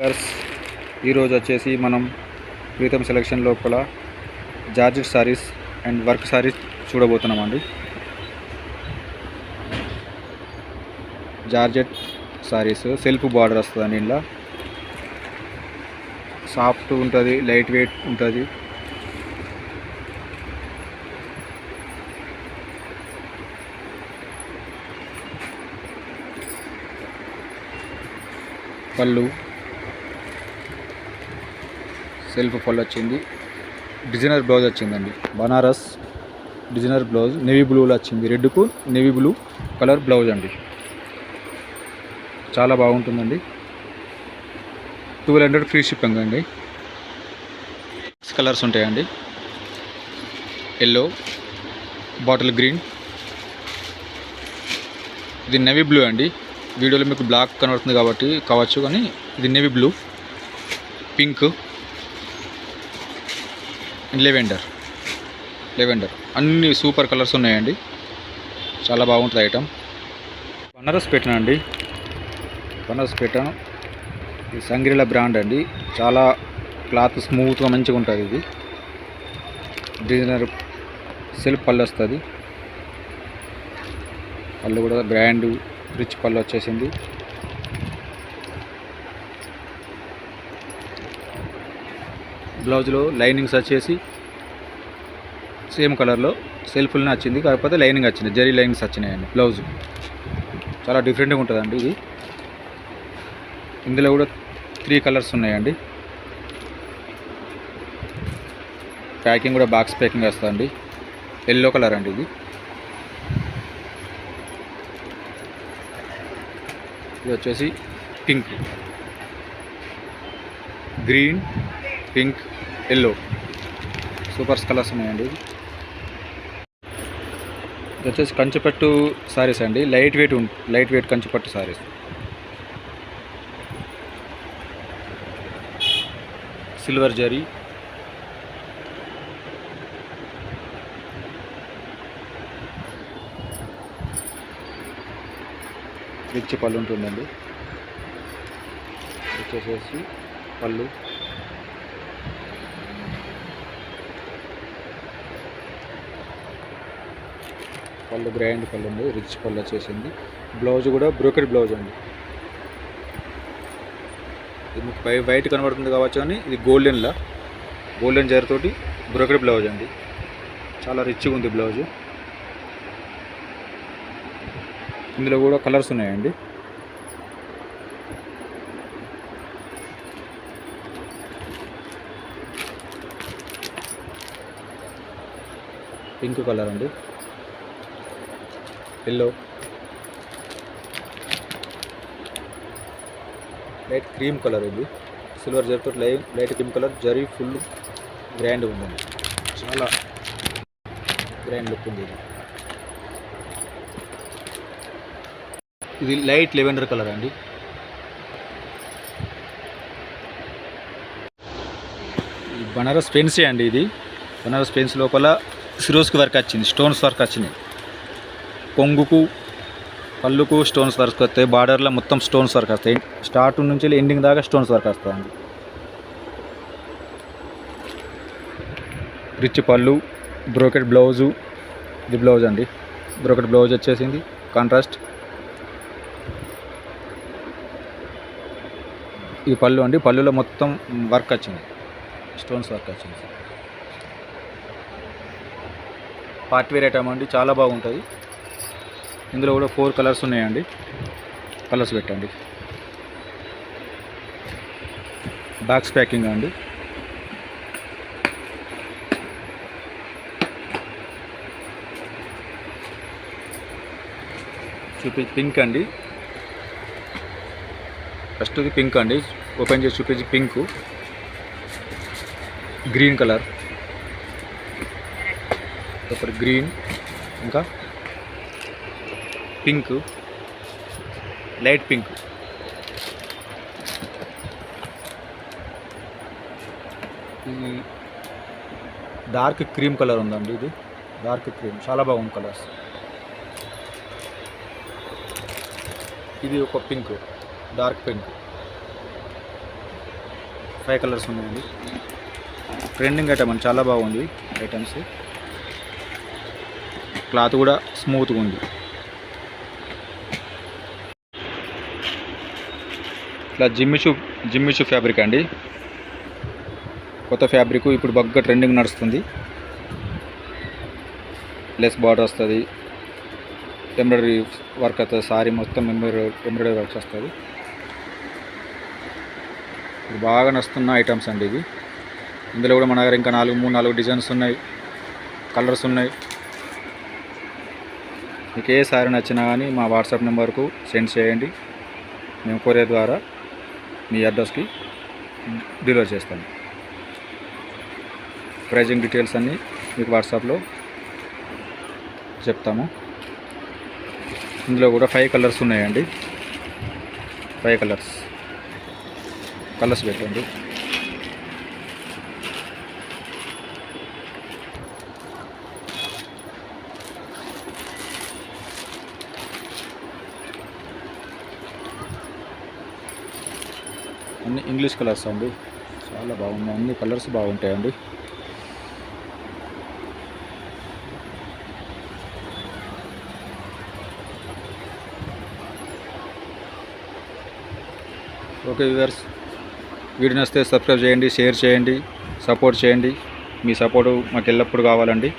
గర్స్ ఈరోజు వచ్చేసి మనం ప్రీతం సెలెక్షన్ లోపల georgette saris and work saris చూడబోతున్నామండి. జార్జెట్ సారీస్ సెల్ఫ్ బార్డర్ వస్తుందండి. ఇలా సాఫ్ట్ ఉంటుంది, లైట్ వెయిట్ ఉంటుంది. పళ్ళు సెల్ఫ్ పళ్ళు వచ్చింది. డిజైనర్ బ్లౌజ్ వచ్చిందండి. బనారస్ డిజైనర్ బ్లౌజ్ నేవీ బ్లూలో వచ్చింది. రెడ్కు నేవీ బ్లూ కలర్ బ్లౌజ్ అండి. చాలా బాగుంటుందండి. 1200 ఫ్రీ షిప్పింగ్ అండి. 6 కలర్స్ ఉంటాయండి. ఎల్లో, బాటిల్ గ్రీన్, ఇది నేవీ బ్లూ అండి. వీడియోలో మీకు బ్లాక్ కనబడుతుంది కాబట్టి కావచ్చు, కానీ ఇది నేవీ బ్లూ, పింక్, లెవెండర్ అన్ని సూపర్ కలర్స్ ఉన్నాయండి. చాలా బాగుంటుంది ఐటమ్. బనారస్ పెట్టినా అండి. బనారస్ పెట్టాను. ఇది సంగ్రీలా బ్రాండ్ అండి. చాలా క్లాత్ స్మూత్గా మంచిగా ఉంటుంది. ఇది డిజైనర్ సెల్ఫ్ పళ్ళు వస్తుంది. పళ్ళు కూడా బ్రాండ్ రిచ్ పళ్ళు వచ్చేసింది. బ్లౌజ్లో లైనింగ్స్ వచ్చేసి సేమ్ కలర్లో సెల్ఫ్లోనే వచ్చింది, కాకపోతే లైనింగ్ వచ్చింది, జరీ లైనింగ్స్ వచ్చినాయండి. బ్లౌజ్ చాలా డిఫరెంట్గా ఉంటుందండి. ఇది ఇందులో కూడా 3 కలర్స్ ఉన్నాయండి. ప్యాకింగ్ కూడా బాక్స్ ప్యాకింగ్ వస్తుందండి. ఎల్లో కలర్ అండి. ఇది వచ్చేసి pink, green, pink, yellow supers colours ఉన్నాయండి. ఇది వచ్చేసి కంచిపట్టు సారీస్ అండి. లైట్ వెయిట్ కంచిపట్టు సారీస్. సిల్వర్ జరీ, రిచ్ పళ్ళు ఉంటుందండి. వచ్చేసేసి పళ్ళు గ్రాండ్ పళ్ళు ఉంది. రిచ్ పళ్ళు వచ్చేసింది. బ్లౌజ్ కూడా బ్రోకెడ్ బ్లౌజ్ అండి. ఇది మీకు వైట్ కనబడుతుంది కావచ్చు, కానీ ఇది గోల్డెన్ జరీతోటి బ్రోకెడ్ బ్లౌజ్ అండి. చాలా రిచ్గా ఉంది బ్లౌజు. ఇందులో కూడా కలర్స్ ఉన్నాయండి. పింక్ కలర్ అండి, ఎల్లో, లైట్ క్రీమ్ కలర్. ఇది సిల్వర్ జరీతో light cream colour. Zari full grand ఉందండి. చాలా గ్రాండ్ లుక్ ఉంది. ఇది లైట్ లెవెండర్ కలర్ అండి. ఈ బనారస్ పెన్సీ అండి. ఇది బనారస్ పెన్స్ లోపల సిరోస్కి వర్క్ వచ్చింది, స్టోన్స్ వర్క్ వచ్చినాయి. కొంగుకు పళ్ళుకు స్టోన్స్ వర్క్ వస్తాయి. బార్డర్లో మొత్తం స్టోన్స్ వర్క్ వస్తాయి. స్టార్ట్ నుంచి ఎండింగ్ దాకా స్టోన్స్ వర్క్ వస్తుంది. రిచ్ పళ్ళు, బ్రోకెడ్ బ్లౌజు. ఇది బ్లౌజ్ అండి. బ్రోకెడ్ బ్లౌజ్ వచ్చేసింది. కాంట్రాస్ట్. ఈ పళ్ళు అండి. పళ్ళులో మొత్తం వర్క్ వచ్చింది, స్టోన్స్ వర్క్ వచ్చింది. పార్టీవేర్ ఐటమ్ అండి. చాలా బాగుంటుంది. ఇందులో కూడా 4 కలర్స్ ఉన్నాయండి. కలర్స్ పెట్టండి. బాక్స్ ప్యాకింగ్ అండి. పింక్ అండి. ఫస్ట్ ఇది పింక్ అండి. ఓపెన్ చేసి చూపించి పింక్, గ్రీన్ కలర్, ఒకటి గ్రీన్, ఇంకా పింక్, లైట్ పింక్, ఈ డార్క్ క్రీమ్ కలర్ ఉందండి. ఇది డార్క్ క్రీమ్, చాలా బాగుంది కలర్స్. ఇది ఒక పింక్, డార్క్ పింక్. 5 కలర్స్ ఉన్నాయండి. ట్రెండింగ్ ఐటమ్ అండి, చాలా బాగుంది ఐటమ్స్. క్లాత్ కూడా స్మూత్గా ఉంది. ఇట్లా జిమ్మిచూ ఫ్యాబ్రిక్ అండి. కొత్త ఫ్యాబ్రిక్ ఇప్పుడు బాగా ట్రెండింగ్ నడుస్తుంది. లెస్ బార్డర్ వస్తుంది, ఎంబ్రాయిడరీ వర్క్ వస్తుంది, సారీ మొత్తం ఎంబ్రాయిడరీ వర్క్స్ వస్తుంది. ఇది బాగా నడుస్తున్న ఐటమ్స్ అండి ఇవి. ఇందులో కూడా మన దగ్గర ఇంకా 4 డిజైన్స్ ఉన్నాయి, కలర్స్ ఉన్నాయి. మీకు ఏ సారీ నచ్చినా కానీ మా వాట్సాప్ నెంబర్కు సెండ్ చేయండి. మేము కొరియర్ ద్వారా మీ అడ్రస్కి డెలివరీ చేస్తాము. ప్రైజింగ్ డీటెయిల్స్ అన్నీ మీకు వాట్సాప్లో చెప్తాము. ఇందులో కూడా 5 కలర్స్ ఉన్నాయండి. 5 కలర్స్ పెట్టండి. అన్ని ఇంగ్లీష్ కలర్స్ అండి, చాలా బాగున్నాయి. అన్ని కలర్స్ బాగుంటాయండి. ఓకే వ్యూవర్స్, వీడియో నచ్చితే సబ్స్క్రైబ్ చేయండి, షేర్ చేయండి, సపోర్ట్ చేయండి. మీ సపోర్టు మాకు ఎల్లప్పుడూ కావాలండి.